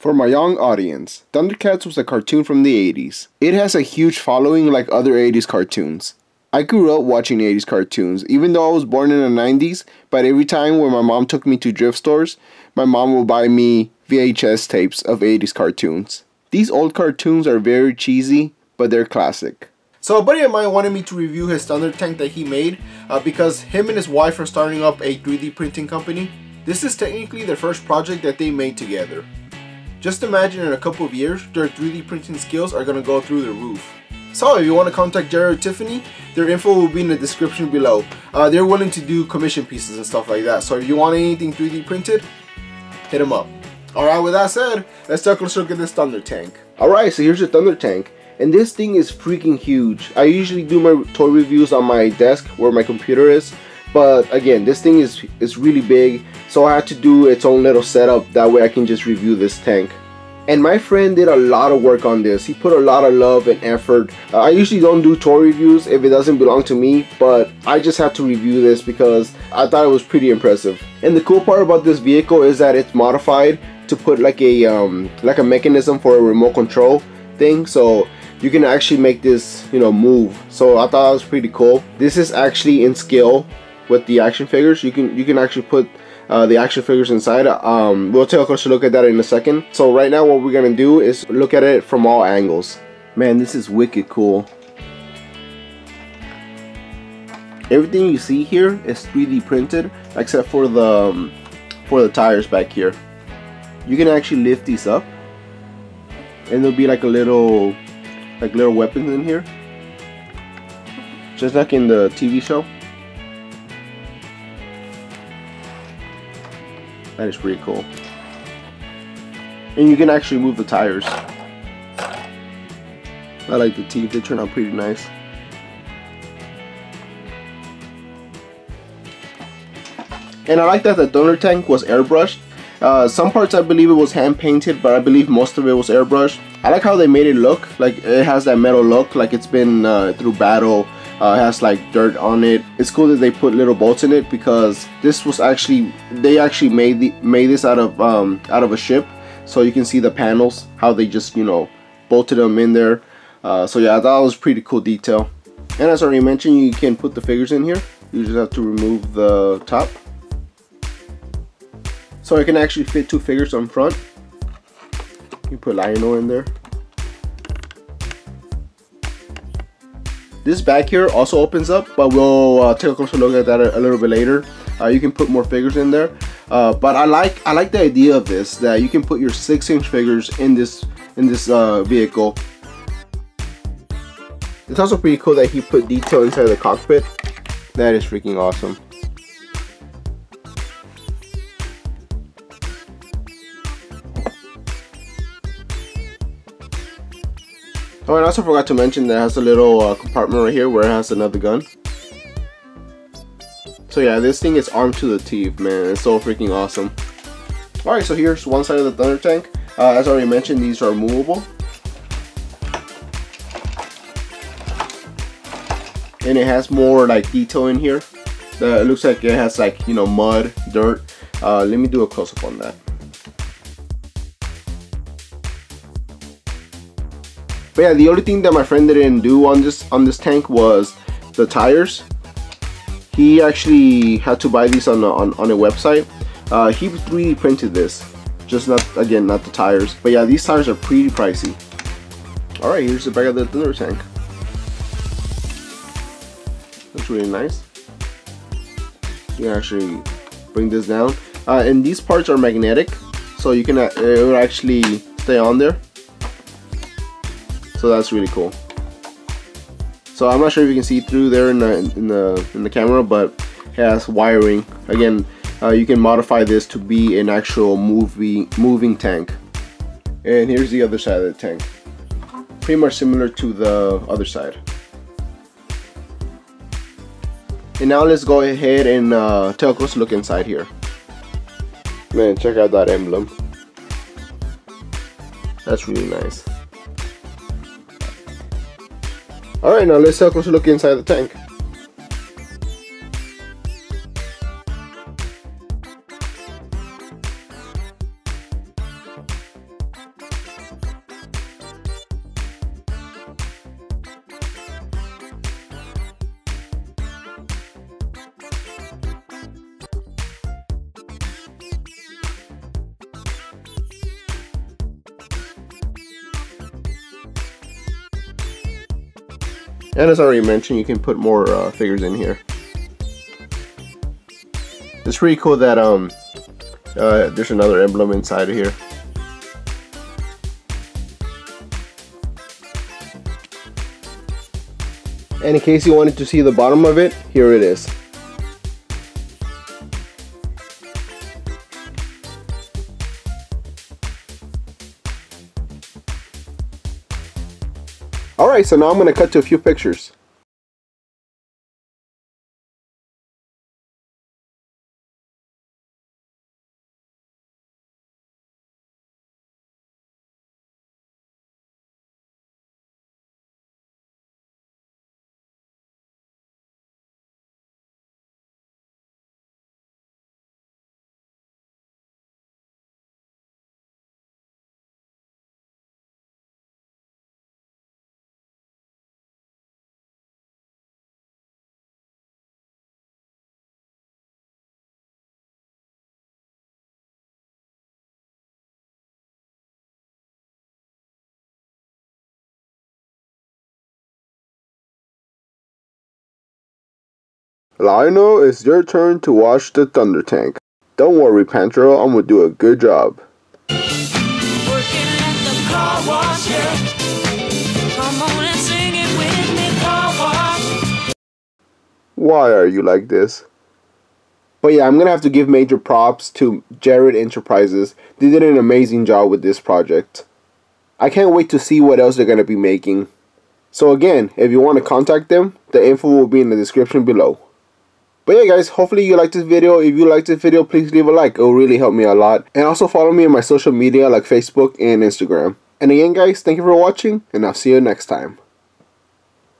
For my young audience, Thundercats was a cartoon from the 80s. It has a huge following like other 80s cartoons. I grew up watching 80s cartoons, even though I was born in the 90s, but every time when my mom took me to thrift stores, my mom would buy me VHS tapes of 80s cartoons. These old cartoons are very cheesy, but they're classic. So a buddy of mine wanted me to review his Thundertank that he made because him and his wife are starting up a 3D printing company. This is technically their first project that they made together. Just imagine in a couple of years, their 3D printing skills are going to go through the roof. So if you want to contact Jared or Tiffany, their info will be in the description below. They're willing to do commission pieces and stuff like that. So if you want anything 3D printed, hit them up. Alright, with that said, let's take a closer look at this Thundertank. Alright, so here's your Thundertank. And this thing is freaking huge. I usually do my toy reviews on my desk where my computer is. But again, this thing is really big, so I had to do its own little setup, that way I can just review this tank. And my friend did a lot of work on this. He put a lot of love and effort. I usually don't do toy reviews if it doesn't belong to me, but I just had to review this because I thought it was pretty impressive. And the cool part about this vehicle is that it's modified to put like a mechanism for a remote control thing, so you can actually make this, you know, move. So I thought it was pretty cool. This is actually in scale with the action figures. You can actually put the action figures inside. We'll take a closer look at that in a second. So right now what we're gonna do is look at it from all angles. Man, this is wicked cool. Everything you see here is 3D printed except for the tires back here. You can actually lift these up and there'll be like little weapons in here, just like in the TV show. That is pretty cool. And you can actually move the tires. I like the teeth, they turn out pretty nice. And I like that the Thundertank was airbrushed. Some parts I believe it was hand painted, but I believe most of it was airbrushed. I like how they made it look like it has that metal look, like it's been through battle. It has like dirt on it. It's cool that they put little bolts in it because this was they actually made this out of a ship, so you can see the panels, how they just, you know, bolted them in there. So yeah, that was pretty cool detail. And as I already mentioned, you can put the figures in here. You just have to remove the top. So it can actually fit 2 figures on front. You put Lionel in there. This back here also opens up, but we'll take a closer look at that a little bit later. You can put more figures in there, but I like the idea of this, that you can put your 6-inch figures in this vehicle. It's also pretty cool that he put detail inside the cockpit. That is freaking awesome. Oh, and I also forgot to mention that it has a little compartment right here where it has another gun. So yeah, this thing is armed to the teeth, man. It's so freaking awesome. Alright, so here's one side of the Thundertank. As I already mentioned, these are movable. And it has more like detail in here. It looks like it has like, you know, mud, dirt. Let me do a close-up on that. But yeah, the only thing that my friend didn't do on this tank was the tires. He actually had to buy these on a website. He 3D printed this, just not the tires. But yeah, these tires are pretty pricey. All right, here's the back of the Thundertank. That's really nice. You can actually bring this down, and these parts are magnetic, so you can it will actually stay on there. So that's really cool. So I'm not sure if you can see through there in the camera, but it has wiring. Again, you can modify this to be an actual moving tank. And here's the other side of the tank. Pretty much similar to the other side. And now let's go ahead and take a closer look inside here. Man, check out that emblem. That's really nice. Alright, now let's take a closer look inside the tank. And as I already mentioned, you can put more figures in here. It's pretty cool that there's another emblem inside of here. And in case you wanted to see the bottom of it, here it is. Alright, so now I'm going to cut to a few pictures. Lionel, it's your turn to wash the Thundertank. Don't worry, Pantro, I'm gonna do a good job. Working at the car wash, yeah. Come on and sing it with me, car wash. Why are you like this? But yeah, I'm gonna have to give major props to Fragmintz Enterprises. They did an amazing job with this project. I can't wait to see what else they're gonna be making. So again, if you want to contact them, the info will be in the description below. But yeah guys, hopefully you liked this video. If you liked this video, please leave a like. It will really help me a lot. And also follow me on my social media like Facebook and Instagram. And again guys, thank you for watching, and I'll see you next time.